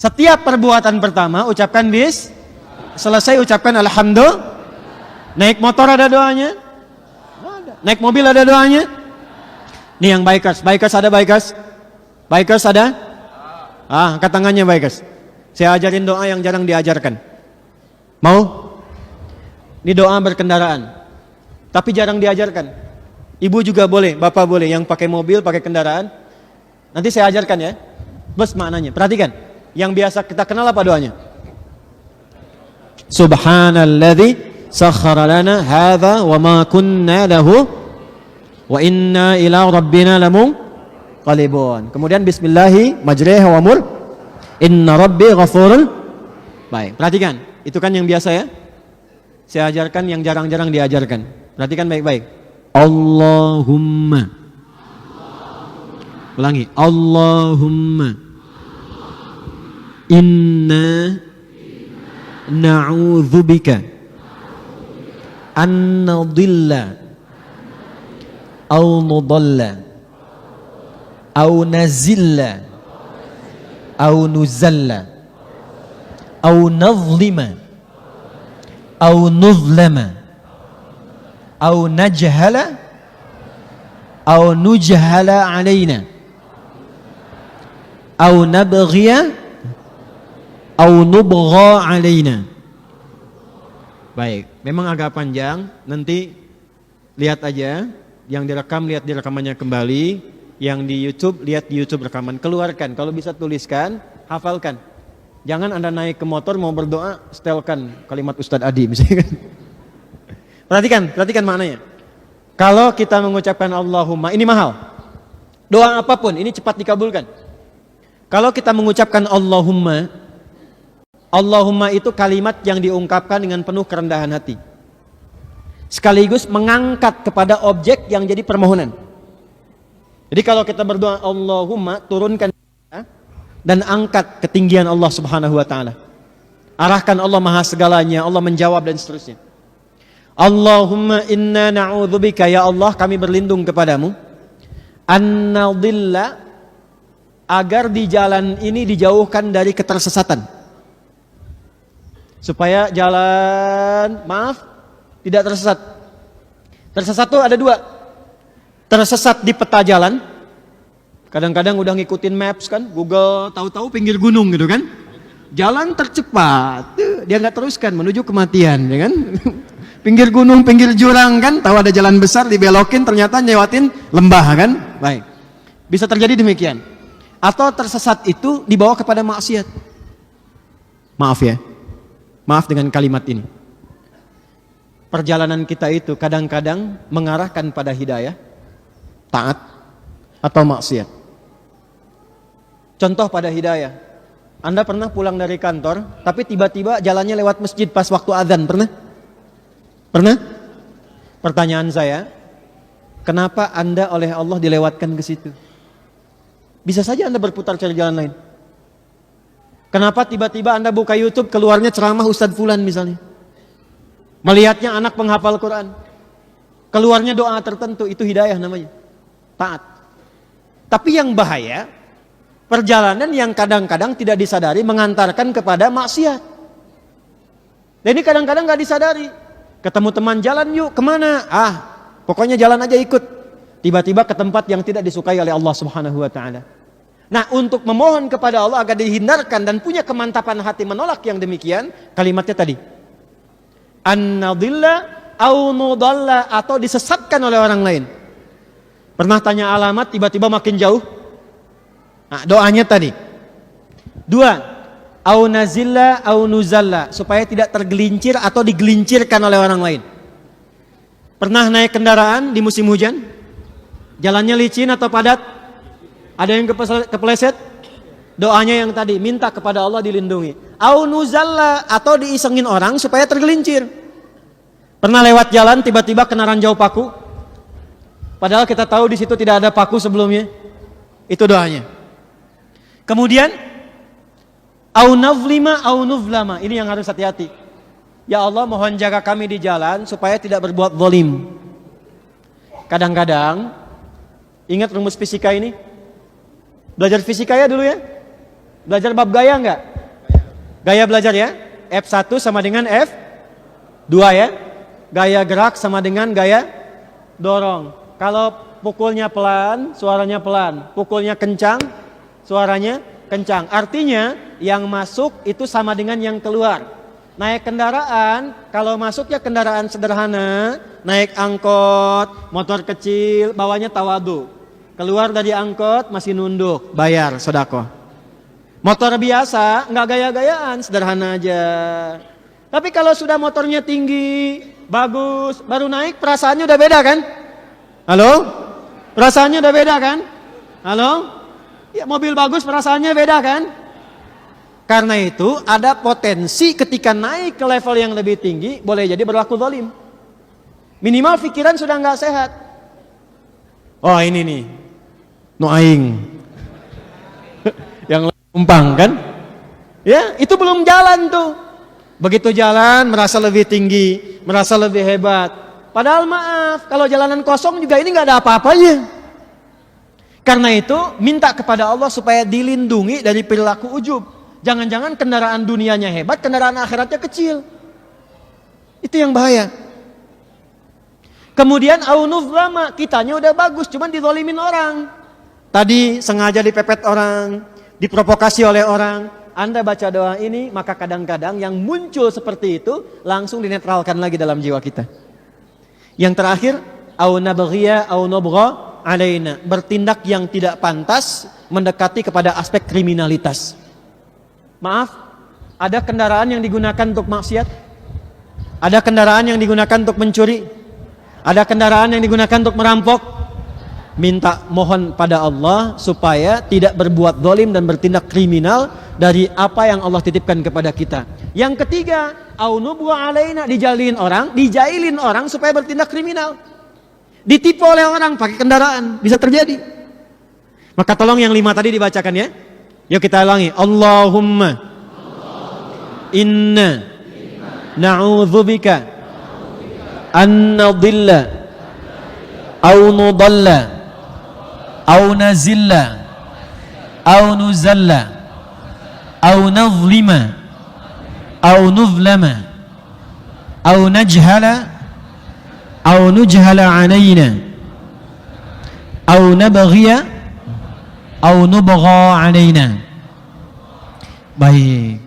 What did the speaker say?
Setiap perbuatan pertama ucapkan bis, selesai ucapkan alhamdulillah. Naik motor ada doanya? Ada. Naik mobil ada doanya? Nih yang bikers ada bikers? Bikers ada? Angkat tangannya bikers. Saya ajarin doa yang jarang diajarkan. Mau? Ini doa berkendaraan. Tapi jarang diajarkan. Ibu juga boleh, bapak boleh, yang pakai mobil, pakai kendaraan. Nanti saya ajarkan ya. Bos maknanya. Perhatikan. Yang biasa kita kenal apa doanya? Subhanalladzi sakhkhara lana hadza wa ma kunna lahu wa inna ila rabbina lamunqalibun. Kemudian bismillahi majriha wa mur inna rabbi ghafurun. Baik, perhatikan. Itu kan yang biasa ya. Saya ajarkan yang jarang-jarang diajarkan. Perhatikan baik-baik. Allahumma. Ulangi. Allahumma inna na'udzubika an nadilla aw nudalla aw nazilla aw nuzalla aw nazlima aw nuzlama aw najhala aw nujhala alaina aw nabghiya aw nubgha alaina. Baik, memang agak panjang, nanti lihat aja, yang direkam lihat di rekamannya kembali, yang di YouTube lihat di YouTube rekaman, keluarkan, kalau bisa tuliskan, hafalkan. Jangan Anda naik ke motor mau berdoa, setelkan kalimat Ustadz Adi misalnya. Perhatikan maknanya. Kalau kita mengucapkan Allahumma, ini mahal. Doa apapun, ini cepat dikabulkan. Kalau kita mengucapkan Allahumma itu kalimat yang diungkapkan dengan penuh kerendahan hati. Sekaligus mengangkat kepada objek yang jadi permohonan. Jadi kalau kita berdoa Allahumma, turunkan dan angkat ketinggian Allah Subhanahu wa taala. Arahkan Allah Maha segalanya, Allah menjawab dan seterusnya. Allahumma inna na'udzubika, ya Allah kami berlindung kepadamu an-nadilla, agar di jalan ini dijauhkan dari ketersesatan. Supaya jalan, tidak tersesat. Tersesat tuh ada dua. Tersesat di peta jalan. Kadang-kadang udah ngikutin maps kan, Google, tahu-tahu pinggir gunung gitu kan. Jalan tercepat, dia nggak teruskan menuju kematian, ya kan. Pinggir gunung, pinggir jurang kan, tahu ada jalan besar dibelokin, ternyata nyewatin lembah kan. Baik, bisa terjadi demikian. Atau tersesat itu dibawa kepada maksiat. Maaf ya. Maaf dengan kalimat ini. Perjalanan kita itu kadang-kadang mengarahkan pada hidayah, taat, atau maksiat. Contoh pada hidayah. Anda pernah pulang dari kantor, tapi tiba-tiba jalannya lewat masjid pas waktu azan, pernah? Pernah? Pertanyaan saya, kenapa Anda oleh Allah dilewatkan ke situ? Bisa saja Anda berputar cari jalan lain. Kenapa tiba-tiba Anda buka YouTube, keluarnya ceramah Ustadz Fulan misalnya. Melihatnya anak penghafal Quran. Keluarnya doa tertentu, itu hidayah namanya. Taat. Tapi yang bahaya, perjalanan yang kadang-kadang tidak disadari mengantarkan kepada maksiat. Dan ini kadang-kadang gak disadari. Ketemu teman, jalan yuk, kemana? Pokoknya jalan aja ikut. Tiba-tiba ke tempat yang tidak disukai oleh Allah Subhanahu wa ta'ala. Nah, untuk memohon kepada Allah agar dihindarkan dan punya kemantapan hati menolak yang demikian, kalimatnya tadi. An-nadilla au nudalla, atau disesatkan oleh orang lain. Pernah tanya alamat, tiba-tiba makin jauh? Nah, doanya tadi. 2. Au nazilla au nuzalla, supaya tidak tergelincir atau digelincirkan oleh orang lain. Pernah naik kendaraan di musim hujan? Jalannya licin atau padat? Ada yang kepleset? Doanya yang tadi, minta kepada Allah dilindungi. Au nuzalla, atau diisengin orang supaya tergelincir. Pernah lewat jalan tiba-tiba kena ranjau paku? Padahal kita tahu di situ tidak ada paku sebelumnya. Itu doanya. Kemudian au naflima au nuflama, ini yang harus hati-hati. Ya Allah, mohon jaga kami di jalan supaya tidak berbuat zalim. Kadang-kadang ingat rumus fisika ini? Belajar fisika ya dulu ya? Belajar bab gaya enggak? Gaya belajar ya. F1 sama dengan F2 ya. Gaya gerak sama dengan gaya dorong. Kalau pukulnya pelan, suaranya pelan. Pukulnya kencang, suaranya kencang. Artinya yang masuk itu sama dengan yang keluar. Naik kendaraan, kalau masuknya kendaraan sederhana, naik angkot, motor kecil, bawanya tawadu. Keluar dari angkot masih nunduk, bayar sedekah. Motor biasa, nggak gaya-gayaan, sederhana aja. Tapi kalau sudah motornya tinggi, bagus, baru naik, perasaannya udah beda kan? Halo? Perasaannya udah beda kan? Halo? Ya, mobil bagus perasaannya beda kan? Karena itu ada potensi ketika naik ke level yang lebih tinggi, boleh jadi berlaku zalim. Minimal pikiran sudah nggak sehat. Oh ini nih, no aing. Yang umpang kan? Ya, itu belum jalan tuh. Begitu jalan merasa lebih tinggi, merasa lebih hebat. Padahal maaf, kalau jalanan kosong juga ini nggak ada apa-apanya. Karena itu minta kepada Allah supaya dilindungi dari perilaku ujub. Jangan-jangan kendaraan dunianya hebat, kendaraan akhiratnya kecil. Itu yang bahaya. Kemudian aunuzlama, kitanya udah bagus, cuman dizalimin orang. Tadi sengaja dipepet orang, diprovokasi oleh orang. Anda baca doa ini, maka kadang-kadang yang muncul seperti itu langsung dinetralkan lagi dalam jiwa kita. Yang terakhir, au nabghiya au nubgha alaina, bertindak yang tidak pantas mendekati kepada aspek kriminalitas. Maaf, ada kendaraan yang digunakan untuk maksiat, ada kendaraan yang digunakan untuk mencuri, ada kendaraan yang digunakan untuk merampok. Minta mohon pada Allah supaya tidak berbuat zalim dan bertindak kriminal dari apa yang Allah titipkan kepada kita. Yang ketiga, au nubgha alaina, dijailin orang supaya bertindak kriminal. Ditipu oleh orang pakai kendaraan, bisa terjadi. Maka tolong yang 5 tadi dibacakan ya. Yuk kita ulangi. Allahumma inna na'udzubika an nadilla au nudalla au nazilla au nuzalla au nazlima au nuzlama au najhala au nujhala alaina au nabghiya au nubgha alaina. Baik.